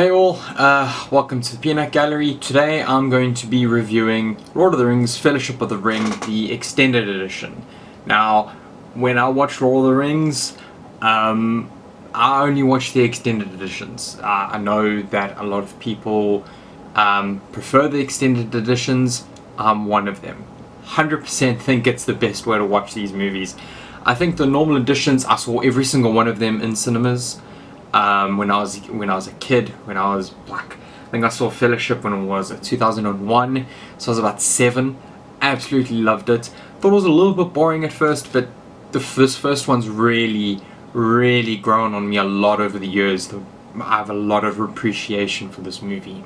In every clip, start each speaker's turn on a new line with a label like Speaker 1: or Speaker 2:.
Speaker 1: Hey all, welcome to the Peanut Gallery. Today I'm going to be reviewing Lord of the Rings Fellowship of the Ring, the extended edition. Now, when I watch Lord of the Rings, I only watch the extended editions. I know that a lot of people prefer the extended editions. I'm one of them. 100% think it's the best way to watch these movies. I think the normal editions, I saw every single one of them in cinemas. When I was a kid, when I was like, I think I saw Fellowship when it was 2001, so I was about 7. Absolutely loved it. Thought it was a little bit boring at first, but this first one's really grown on me a lot over the years. I have a lot of appreciation for this movie.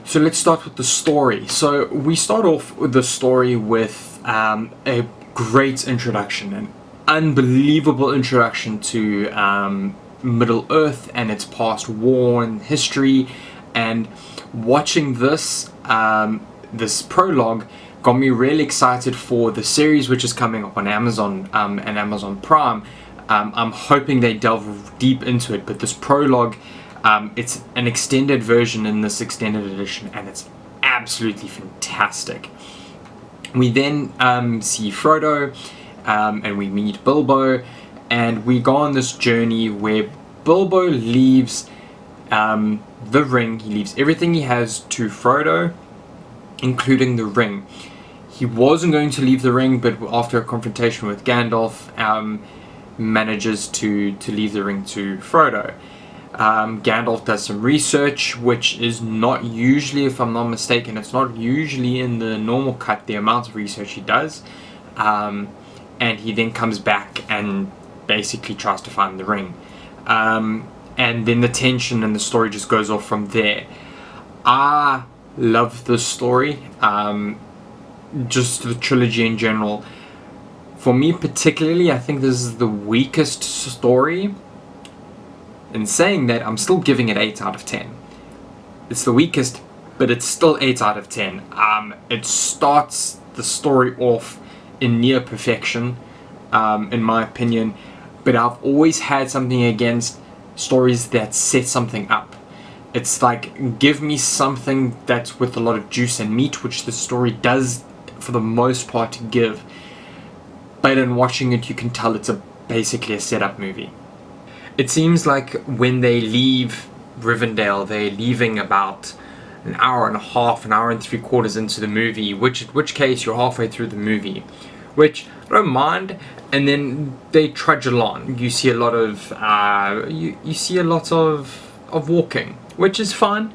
Speaker 1: So let's start with the story. So we start off with the story with a great introduction, an unbelievable introduction to Middle Earth and its past war and history, and watching this this prologue got me really excited for the series which is coming up on Amazon and Amazon Prime. I'm hoping they delve deep into it, but this prologue, it's an extended version in this extended edition and it's absolutely fantastic. We then see Frodo and we meet Bilbo, and we go on this journey where Bilbo leaves the ring. He leaves everything he has to Frodo, including the ring. He wasn't going to leave the ring, but after a confrontation with Gandalf, manages to leave the ring to Frodo. Gandalf does some research, which is not usually, if I'm not mistaken, it's not usually in the normal cut, the amount of research he does. And he then comes back and basically tries to find the ring, and then the tension and the story just goes off from there. I love this story, just the trilogy in general. For me particularly, I think this is the weakest story. In saying that, I'm still giving it 8 out of 10. It's the weakest, but it's still 8 out of 10. It starts the story off in near perfection, in my opinion. But I've always had something against stories that set something up. It's like, give me something that's with a lot of juice and meat, which the story does for the most part give. But in watching it, you can tell it's basically a setup movie. It seems like when they leave Rivendell, they're leaving about an hour and a half, an hour and 3/4 into the movie, in which case you're halfway through the movie, which I don't mind. And then they trudge along. You see a lot of you see a lot of walking, which is fun.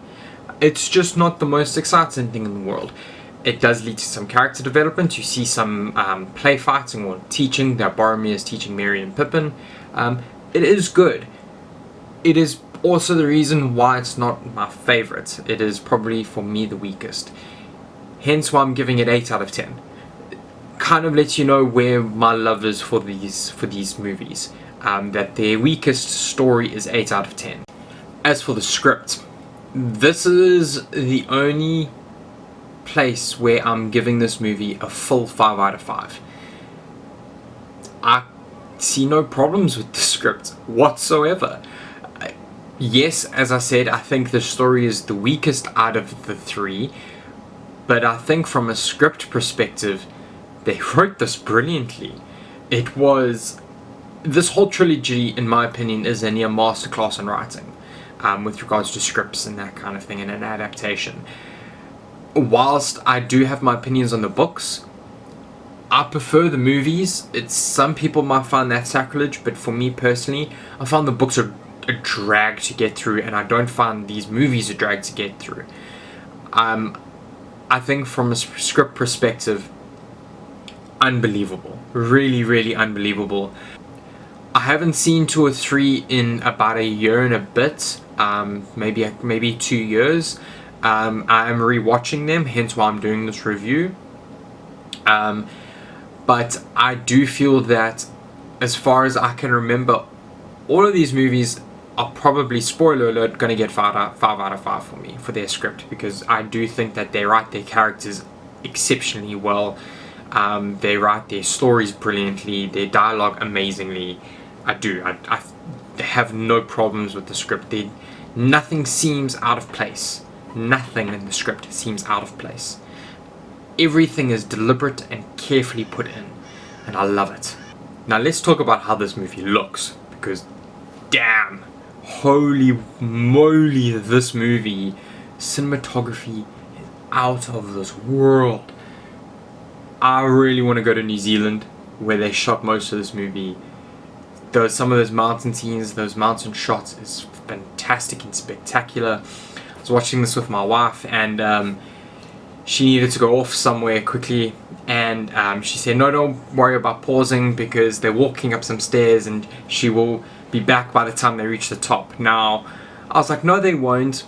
Speaker 1: It's just not the most exciting thing in the world. It does lead to some character development. You see some play fighting or teaching. That Boromir is teaching Merry and Pippin. It is good. It is also the reason why it's not my favorite. It is probably for me the weakest. Hence why I'm giving it 8 out of 10. Kind of lets you know where my love is for these movies. That their weakest story is 8 out of 10. As for the script, this is the only place where I'm giving this movie a full 5 out of 5. I see no problems with the script whatsoever. Yes, as I said, I think the story is the weakest out of the 3, but I think from a script perspective, they wrote this brilliantly. This whole trilogy, in my opinion, is a near masterclass in writing, with regards to scripts and that kind of thing, and an adaptation. Whilst I do have my opinions on the books, I prefer the movies. Some people might find that sacrilege, but for me personally, I found the books are a drag to get through, and I don't find these movies a drag to get through. I think from a script perspective, unbelievable. Really unbelievable. I haven't seen 2 or 3 in about a year and a bit, maybe 2 years. I am rewatching them, hence why I'm doing this review. But I do feel that, as far as I can remember, all of these movies are probably, spoiler alert, going to get 5 out of 5 for me, for their script, because I do think that they write their characters exceptionally well. They write their stories brilliantly, their dialogue amazingly. I have no problems with the script. Nothing seems out of place. Nothing in the script seems out of place. Everything is deliberate and carefully put in, and I love it. Now let's talk about how this movie looks, because damn, holy moly, this movie, cinematography is out of this world. I really want to go to New Zealand, where they shot most of this movie. Some of those mountain scenes, those mountain shots is fantastic and spectacular. I was watching this with my wife, and she needed to go off somewhere quickly, and she said, no, don't worry about pausing because they're walking up some stairs and she will be back by the time they reach the top. Now, I was like, no, they won't.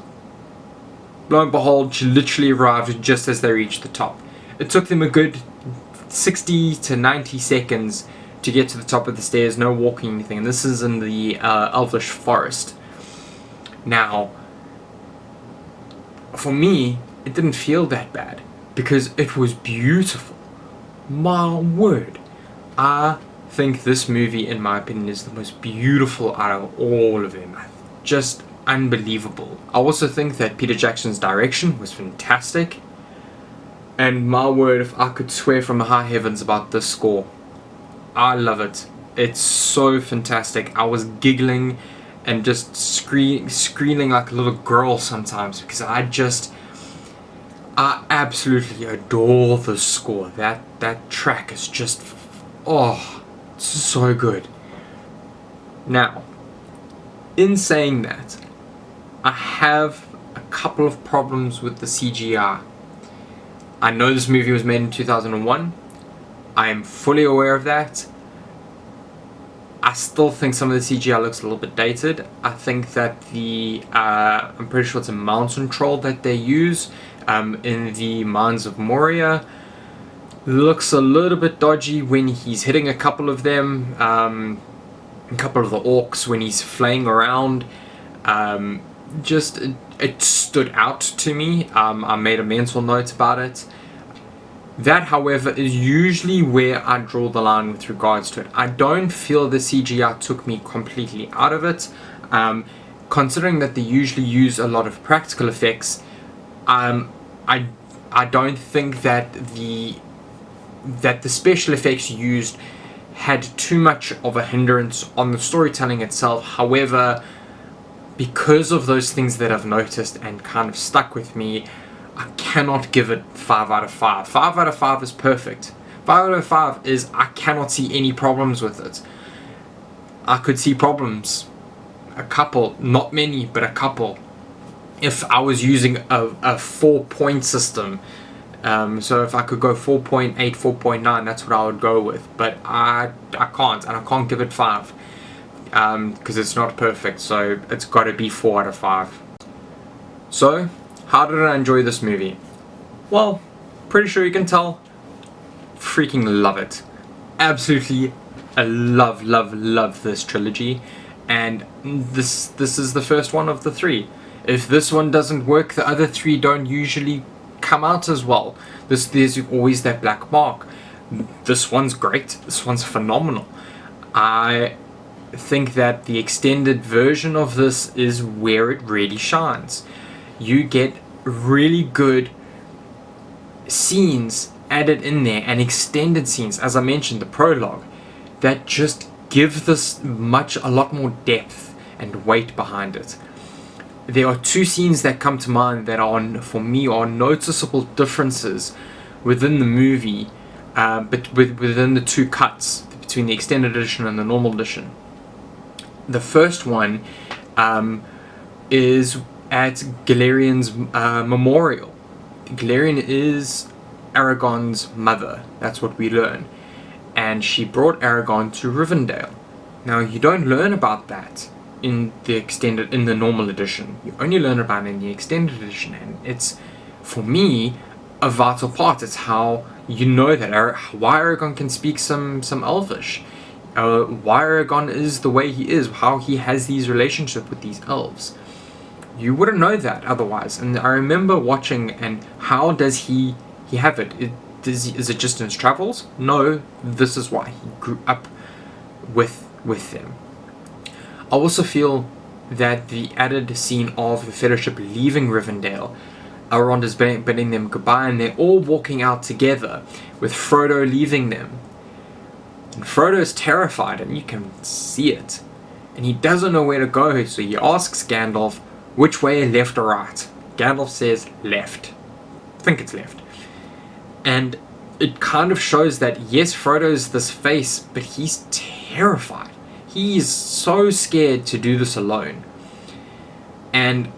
Speaker 1: Lo and behold, she literally arrived just as they reached the top. It took them a good 60 to 90 seconds to get to the top of the stairs, no walking anything, and this is in the Elvish forest. Now, for me, it didn't feel that bad because it was beautiful. My word, I think this movie, in my opinion, is the most beautiful out of all of them. Just unbelievable. I also think that Peter Jackson's direction was fantastic, and my word, if I could swear from the high heavens about this score, I love it. It's so fantastic. I was giggling and just screaming like a little girl sometimes because I absolutely adore the score. That track is just, oh, so good. Now, in saying that, I have a couple of problems with the CGI. I know this movie was made in 2001. I am fully aware of that. I still think some of the CGI looks a little bit dated. I think that I'm pretty sure it's a mountain troll that they use in the Mines of Moria. Looks a little bit dodgy when he's hitting a couple of them, a couple of the orcs when he's flaying around. It stood out to me. I made a mental note about it. That, however, is usually where I draw the line with regards to it. I don't feel the CGI took me completely out of it. Considering that they usually use a lot of practical effects, I don't think that the special effects used had too much of a hindrance on the storytelling itself. However, because of those things that I've noticed and kind of stuck with me, I cannot give it 5 out of 5. 5 out of 5 is perfect. 5 out of 5 is I cannot see any problems with it. I could see problems, a couple, not many, but a couple, if I was using a 4-point system. So if I could go 4.8, 4.9, that's what I would go with. But I can't, and I can't give it 5 because it's not perfect. So it's got to be 4 out of 5. So, how did I enjoy this movie? Well, pretty sure you can tell. Freaking love it. Absolutely, I love this trilogy, and this is the first one of the 3. If this one doesn't work, the other 3 don't usually come out as well. There's always that black mark. This one's great. This one's phenomenal. I think that the extended version of this is where it really shines. You get really good scenes added in there, and extended scenes, as I mentioned, the prologue, that just give this a lot more depth and weight behind it. There are 2 scenes that come to mind that for me are noticeable differences within the movie, but within the 2 cuts between the extended edition and the normal edition. The first one is at Galerian's memorial. Galerian is Aragorn's mother, that's what we learn, and she brought Aragorn to Rivendell. Now, you don't learn about that in the normal edition. You only learn about it in the extended edition, and it's, for me, a vital part. It's how you know that why Aragorn can speak some Elvish, why Aragorn is the way he is, how he has these relationships with these elves. You wouldn't know that otherwise. And I remember watching, and how does he have it? Is it just in his travels? No, this is why he grew up with them. I also feel that the added scene of the Fellowship leaving Rivendell, Elrond is bidding them goodbye, and they're all walking out together, with Frodo leaving them. And Frodo's terrified, and you can see it. And he doesn't know where to go, so he asks Gandalf, which way, left or right? Gandalf says, left. I think it's left. And it kind of shows that, yes, Frodo's this face, but he's terrified. He's so scared to do this alone. And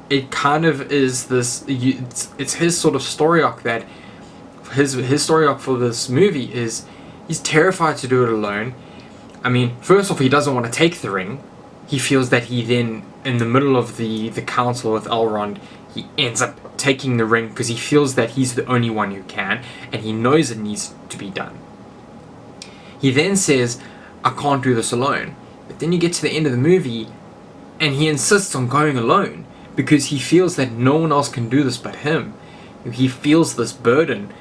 Speaker 1: it kind of is this, it's his sort of story arc that, his story arc for this movie is, he's terrified to do it alone. I mean, first off, he doesn't want to take the ring. He feels that he then, in the middle of the council with Elrond, he ends up taking the ring because he feels that he's the only one who can, and he knows it needs to be done. He then says, I can't do this alone. But then you get to the end of the movie, and he insists on going alone because he feels that no one else can do this but him. He feels this burden,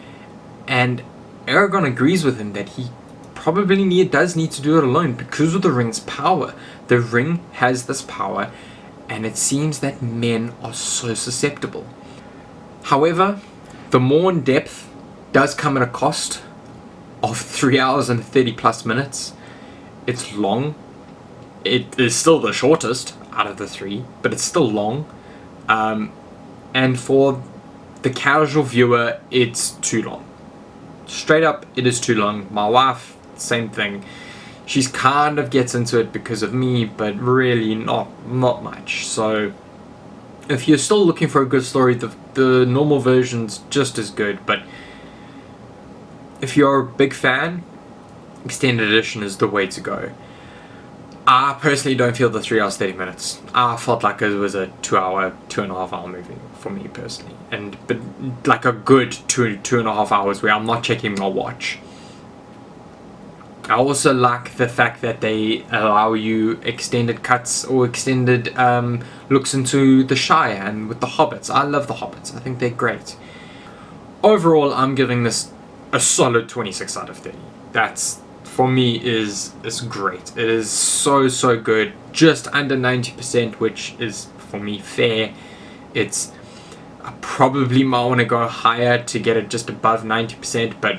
Speaker 1: and Aragorn agrees with him that he probably does need to do it alone because of the ring's power. The ring has this power, and it seems that men are so susceptible. However, the more in depth does come at a cost of 3 hours and 30 plus minutes. It's long. It is still the shortest out of the three, but it's still long. And for the casual viewer, it's too long. Straight up, it is too long. My wife, same thing. She's kind of gets into it because of me, but really not much. So if you're still looking for a good story, the normal version's just as good. But if you're a big fan, extended edition is the way to go. I personally don't feel the 3 hours 30 minutes. I felt like it was a 2.5 hour movie for me personally, but like a good 2.5 hours where I'm not checking my watch. I also like the fact that they allow you extended cuts or extended looks into the Shire and with the Hobbits. I love the Hobbits. I think they're great. Overall, I'm giving this a solid 26 out of 30. That's, for me, is great. It is so good. Just under 90%, which is, for me, fair. I probably might want to go higher to get it just above 90%, but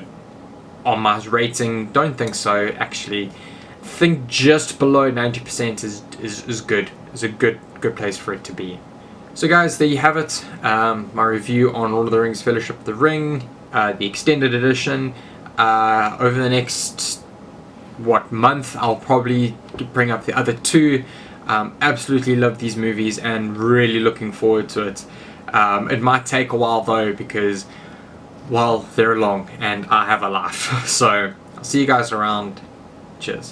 Speaker 1: on my rating, don't think so. Actually, think just below 90% is good. Is a good place for it to be. So guys, there you have it. My review on Lord of the Rings: Fellowship of the Ring, the extended edition. Over the next month, I'll probably bring up the other two. Absolutely love these movies and really looking forward to it. It might take a while though because, well, they're long and I have a life. So I'll see you guys around. Cheers.